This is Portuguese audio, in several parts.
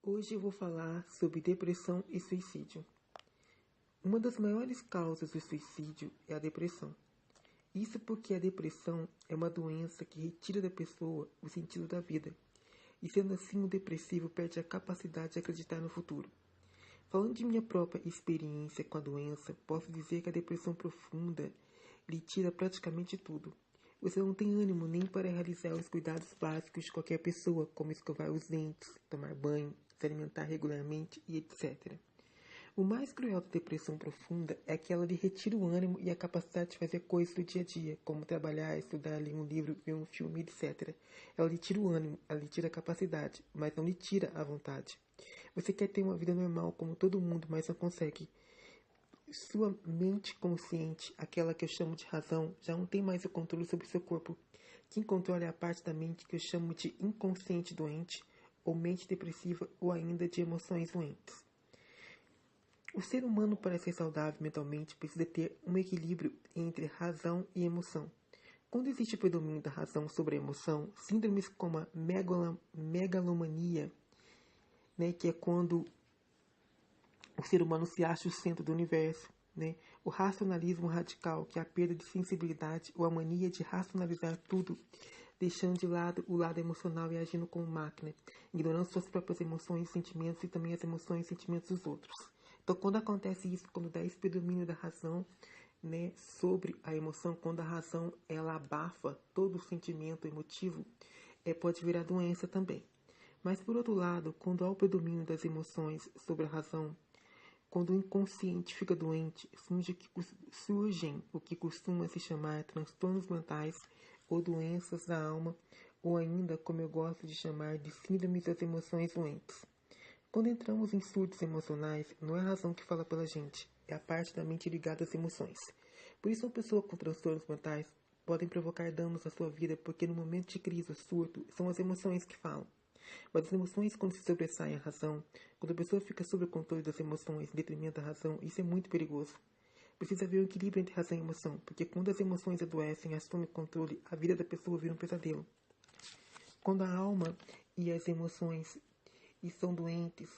Hoje eu vou falar sobre depressão e suicídio. Uma das maiores causas do suicídio é a depressão. Isso porque a depressão é uma doença que retira da pessoa o sentido da vida. E sendo assim, o depressivo perde a capacidade de acreditar no futuro. Falando de minha própria experiência com a doença, posso dizer que a depressão profunda lhe tira praticamente tudo. Você não tem ânimo nem para realizar os cuidados básicos de qualquer pessoa, como escovar os dentes, tomar banho, se alimentar regularmente e etc. O mais cruel da depressão profunda é que ela lhe retira o ânimo e a capacidade de fazer coisas do dia a dia, como trabalhar, estudar, ler um livro, ver um filme, etc. Ela lhe tira o ânimo, ela lhe tira a capacidade, mas não lhe tira a vontade. Você quer ter uma vida normal como todo mundo, mas não consegue. Sua mente consciente, aquela que eu chamo de razão, já não tem mais o controle sobre seu corpo. Quem controla é a parte da mente que eu chamo de inconsciente doente, ou mente depressiva, ou ainda de emoções doentes. O ser humano, para ser saudável mentalmente, precisa ter um equilíbrio entre razão e emoção. Quando existe o predomínio da razão sobre a emoção, síndromes como a megalomania, que é quando o ser humano se acha o centro do universo, o racionalismo radical, que é a perda de sensibilidade ou a mania de racionalizar tudo, deixando de lado o lado emocional e agindo como máquina, ignorando suas próprias emoções e sentimentos e também as emoções e sentimentos dos outros. Então, quando acontece isso, quando dá esse predomínio da razão sobre a emoção, quando a razão ela abafa todo o sentimento emotivo, pode virar doença também. Mas, por outro lado, quando há o predomínio das emoções sobre a razão, quando o inconsciente fica doente, surgem o que costuma se chamar transtornos mentais ou doenças da alma, ou ainda, como eu gosto de chamar, de síndromes das emoções doentes. Quando entramos em surtos emocionais, não é a razão que fala pela gente, é a parte da mente ligada às emoções. Por isso, uma pessoa com transtornos mentais podem provocar danos à sua vida, porque no momento de crise ou surto, são as emoções que falam. Mas as emoções, quando se sobressaem à razão, quando a pessoa fica sob o controle das emoções em detrimento da razão, isso é muito perigoso. Precisa haver um equilíbrio entre razão e emoção, porque quando as emoções adoecem e assumem controle, a vida da pessoa vira um pesadelo. Quando a alma e as emoções estão doentes,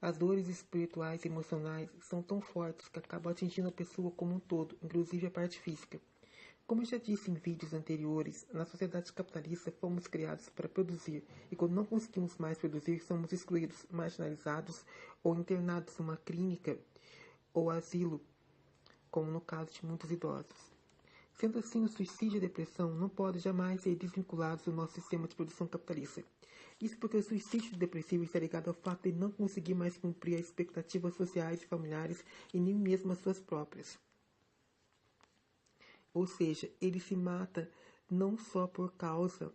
as dores espirituais e emocionais são tão fortes que acabam atingindo a pessoa como um todo, inclusive a parte física. Como eu já disse em vídeos anteriores, na sociedade capitalista fomos criados para produzir, e quando não conseguimos mais produzir, somos excluídos, marginalizados ou internados em uma clínica ou asilo, como no caso de muitos idosos. Sendo assim, o suicídio e a depressão não podem jamais ser desvinculados do nosso sistema de produção capitalista. Isso porque o suicídio depressivo está ligado ao fato de não conseguir mais cumprir as expectativas sociais e familiares e nem mesmo as suas próprias. Ou seja, ele se mata não só por causa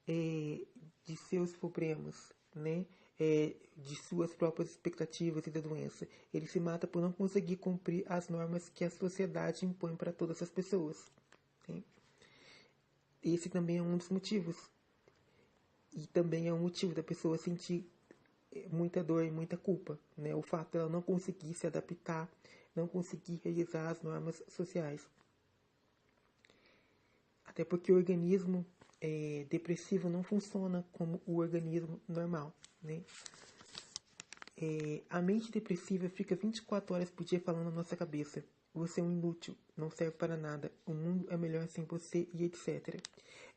de seus problemas, de suas próprias expectativas e da doença. Ele se mata por não conseguir cumprir as normas que a sociedade impõe para todas as pessoas. Esse também é um dos motivos. E também é um motivo da pessoa sentir muita dor e muita culpa. O fato de ela não conseguir se adaptar, não conseguir realizar as normas sociais. Até porque o organismo depressivo não funciona como o organismo normal. A mente depressiva fica 24 horas por dia falando na nossa cabeça. Você é um inútil, não serve para nada, o mundo é melhor sem você e etc.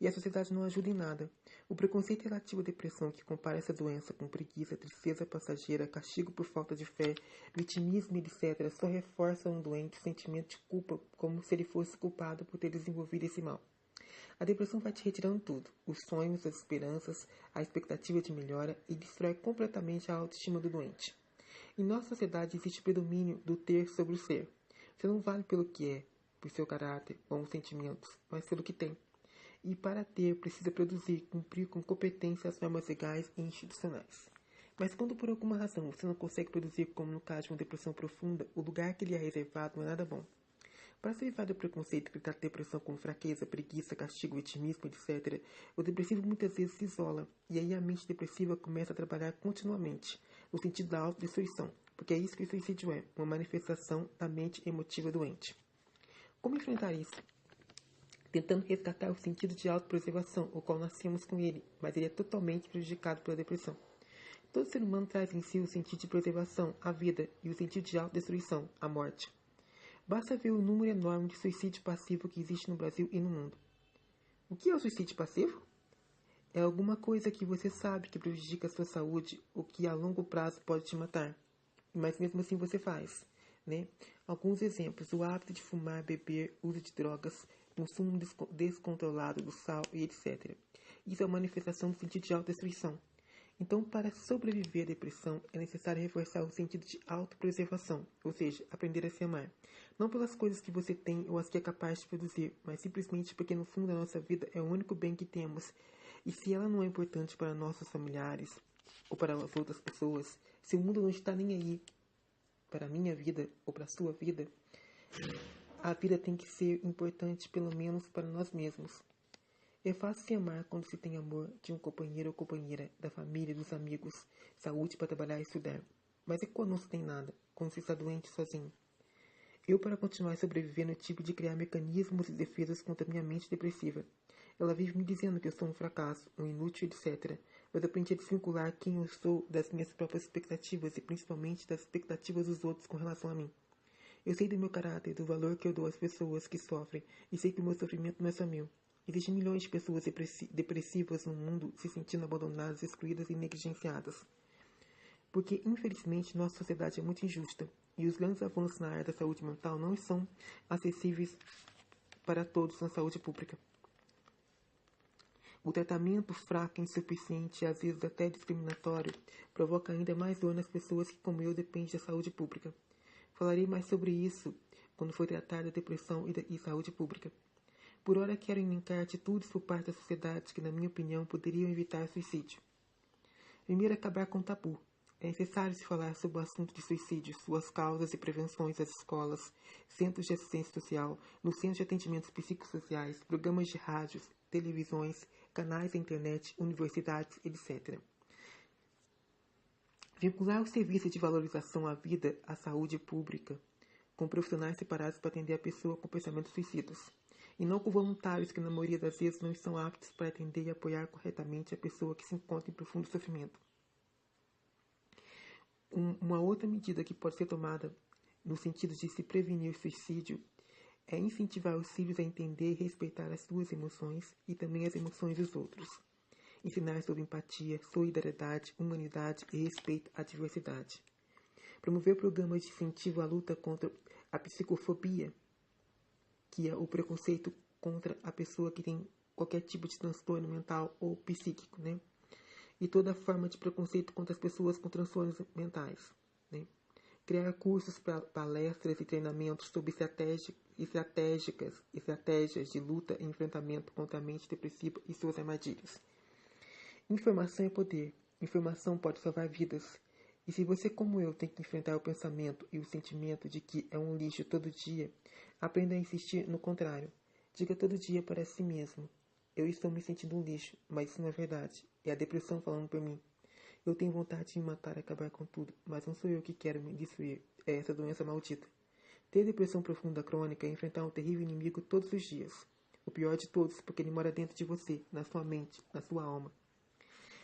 E a sociedade não ajuda em nada. O preconceito relativo à depressão, que compara essa doença com preguiça, tristeza passageira, castigo por falta de fé, vitimismo e etc., só reforça um doente o sentimento de culpa, como se ele fosse culpado por ter desenvolvido esse mal. A depressão vai te retirando tudo, os sonhos, as esperanças, a expectativa de melhora e destrói completamente a autoestima do doente. Em nossa sociedade existe o predomínio do ter sobre o ser. Você não vale pelo que é, por seu caráter, bons sentimentos, mas pelo que tem. E para ter, precisa produzir, cumprir com competência as normas legais e institucionais. Mas quando por alguma razão você não consegue produzir, como no caso de uma depressão profunda, o lugar que lhe é reservado não é nada bom. Para se livrar do preconceito que trata a depressão como fraqueza, preguiça, castigo, vitimismo, etc., o depressivo muitas vezes se isola, e aí a mente depressiva começa a trabalhar continuamente, no sentido da autodestruição, porque é isso que o suicídio é, uma manifestação da mente emotiva doente. Como enfrentar isso? Tentando resgatar o sentido de autopreservação, o qual nascemos com ele, mas ele é totalmente prejudicado pela depressão. Todo ser humano traz em si o sentido de preservação, a vida, e o sentido de autodestruição, a morte. Basta ver o número enorme de suicídio passivo que existe no Brasil e no mundo. O que é o suicídio passivo? É alguma coisa que você sabe que prejudica a sua saúde ou que a longo prazo pode te matar. Mas mesmo assim você faz, né? Alguns exemplos: o hábito de fumar, beber, uso de drogas, consumo descontrolado do sal e etc. Isso é uma manifestação do sentido de autodestruição. Então, para sobreviver à depressão, é necessário reforçar o sentido de autopreservação, ou seja, aprender a se amar. Não pelas coisas que você tem ou as que é capaz de produzir, mas simplesmente porque no fundo da nossa vida é o único bem que temos. E se ela não é importante para nossos familiares ou para as outras pessoas, se o mundo não está nem aí para a minha vida ou para a sua vida, a vida tem que ser importante pelo menos para nós mesmos. É fácil se amar quando se tem amor de um companheiro ou companheira, da família, dos amigos, saúde para trabalhar e estudar. Mas e quando não se tem nada? Quando se está doente sozinho? Eu, para continuar sobrevivendo, tive de criar mecanismos e defesas contra minha mente depressiva. Ela vive me dizendo que eu sou um fracasso, um inútil, etc. Mas eu aprendi a desvincular quem eu sou das minhas próprias expectativas e principalmente das expectativas dos outros com relação a mim. Eu sei do meu caráter, do valor que eu dou às pessoas que sofrem, e sei que o meu sofrimento não é só meu. Existem milhões de pessoas depressivas no mundo se sentindo abandonadas, excluídas e negligenciadas. Porque, infelizmente, nossa sociedade é muito injusta e os grandes avanços na área da saúde mental não são acessíveis para todos na saúde pública. O tratamento fraco, insuficiente e às vezes até discriminatório provoca ainda mais dor nas pessoas que, como eu, dependem da saúde pública. Falarei mais sobre isso quando for tratar da depressão e saúde pública. Por ora, quero elencar atitudes por parte da sociedade que, na minha opinião, poderiam evitar suicídio. Primeiro, acabar com o tabu. É necessário se falar sobre o assunto de suicídio, suas causas e prevenções nas escolas, centros de assistência social, nos centros de atendimentos psicossociais, programas de rádios, televisões, canais da internet, universidades, etc. Vincular o serviço de valorização à vida à saúde pública, com profissionais separados para atender a pessoa com pensamentos suicidas, e não com voluntários que, na maioria das vezes, não estão aptos para atender e apoiar corretamente a pessoa que se encontra em profundo sofrimento. Uma outra medida que pode ser tomada no sentido de se prevenir o suicídio é incentivar os filhos a entender e respeitar as suas emoções e também as emoções dos outros. Ensinar sobre empatia, solidariedade, humanidade e respeito à diversidade. Promover programas de incentivo à luta contra a psicofobia, que é o preconceito contra a pessoa que tem qualquer tipo de transtorno mental ou psíquico, né? E toda forma de preconceito contra as pessoas com transtornos mentais, né? Criar cursos, palestras e treinamentos sobre estratégias de luta e enfrentamento contra a mente depressiva e suas armadilhas. Informação é poder. Informação pode salvar vidas. E se você, como eu, tem que enfrentar o pensamento e o sentimento de que é um lixo todo dia, aprenda a insistir no contrário. Diga todo dia para si mesmo: eu estou me sentindo um lixo, mas isso não é verdade. É a depressão falando por mim. Eu tenho vontade de me matar e acabar com tudo, mas não sou eu que quero me destruir. É essa doença maldita. Ter depressão profunda crônica é enfrentar um terrível inimigo todos os dias. O pior de todos, porque ele mora dentro de você, na sua mente, na sua alma.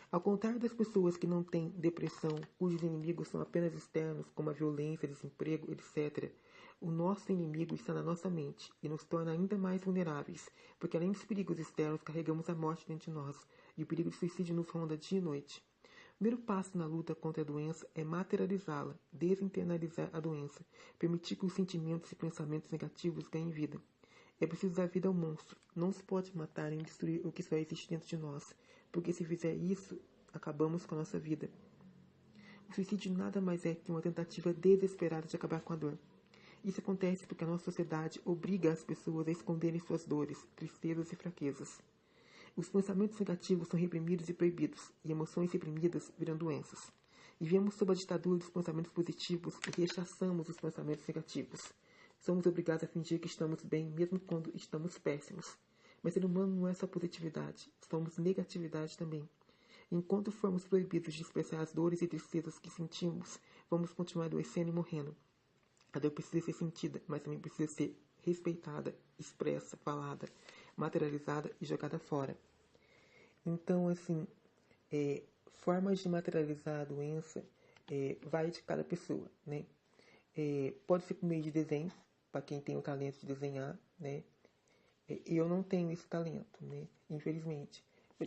Ao contrário das pessoas que não têm depressão, cujos inimigos são apenas externos, como a violência, desemprego, etc., o nosso inimigo está na nossa mente e nos torna ainda mais vulneráveis, porque além dos perigos externos, carregamos a morte dentro de nós, e o perigo de suicídio nos ronda dia e noite. O primeiro passo na luta contra a doença é materializá-la, desinternalizar a doença, permitir que os sentimentos e pensamentos negativos ganhem vida. É preciso dar vida ao monstro. Não se pode matar nem destruir o que só existe dentro de nós, porque se fizer isso, acabamos com a nossa vida. O suicídio nada mais é que uma tentativa desesperada de acabar com a dor. Isso acontece porque a nossa sociedade obriga as pessoas a esconderem suas dores, tristezas e fraquezas. Os pensamentos negativos são reprimidos e proibidos, e emoções reprimidas viram doenças. Vivemos sob a ditadura dos pensamentos positivos e rechaçamos os pensamentos negativos. Somos obrigados a fingir que estamos bem, mesmo quando estamos péssimos. Mas ser humano não é só positividade, somos negatividade também. Enquanto formos proibidos de expressar as dores e tristezas que sentimos, vamos continuar adoecendo e morrendo. A dor precisa ser sentida, mas também precisa ser respeitada, expressa, falada, materializada e jogada fora. Então, assim, formas de materializar a doença vai de cada pessoa, né? Pode ser por meio de desenhos, para quem tem o talento de desenhar, né? Eu não tenho esse talento, né? Infelizmente.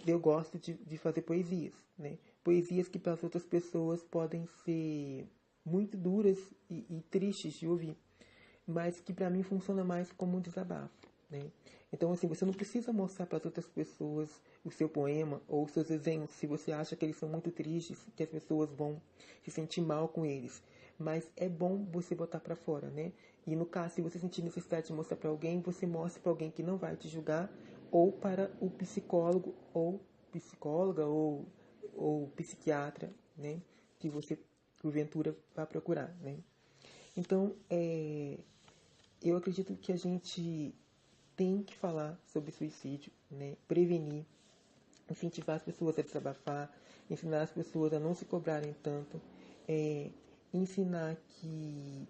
Eu gosto de fazer poesias, né? Poesias que para as outras pessoas podem ser muito duras e tristes de ouvir, mas que para mim funciona mais como um desabafo, né? Então, assim, você não precisa mostrar para as outras pessoas o seu poema ou os seus desenhos se você acha que eles são muito tristes, que as pessoas vão se sentir mal com eles. Mas é bom você botar para fora, né? E no caso, se você sentir necessidade de mostrar para alguém, você mostra para alguém que não vai te julgar, ou para o psicólogo ou psicóloga ou psiquiatra, né? Que você porventura vai procurar, né? Então, eu acredito que a gente tem que falar sobre suicídio, né? Prevenir, incentivar as pessoas a desabafar, ensinar as pessoas a não se cobrarem tanto, ensinar que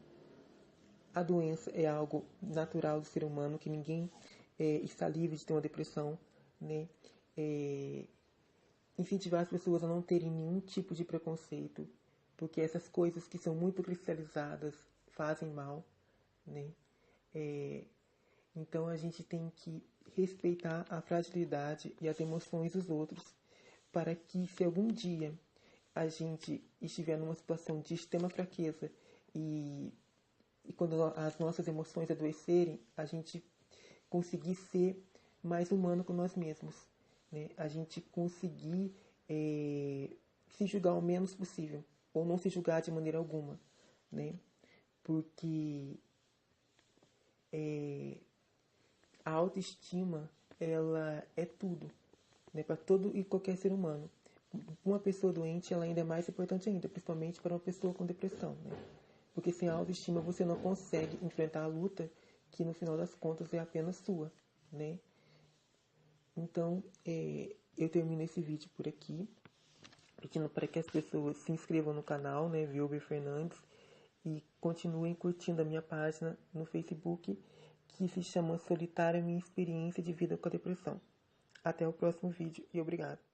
a doença é algo natural do ser humano, que ninguém está livre de ter uma depressão, né? Incentivar as pessoas a não terem nenhum tipo de preconceito, porque essas coisas que são muito cristalizadas fazem mal, né? Então a gente tem que respeitar a fragilidade e as emoções dos outros, para que se algum dia a gente estiver numa situação de extrema fraqueza e quando as nossas emoções adoecerem, a gente conseguir ser mais humano com nós mesmos, né? A gente conseguir se julgar o menos possível, ou não se julgar de maneira alguma, né? Porque a autoestima, ela é tudo, né, para todo e qualquer ser humano. Uma pessoa doente, ela ainda é mais importante ainda, principalmente para uma pessoa com depressão, né? Porque sem autoestima você não consegue enfrentar a luta, que no final das contas é apenas sua, né? Então, eu termino esse vídeo por aqui, pedindo para que as pessoas se inscrevam no canal, né, Wilber Fernandes, e continuem curtindo a minha página no Facebook, que se chama Solitária Minha Experiência de Vida com a Depressão. Até o próximo vídeo e obrigado.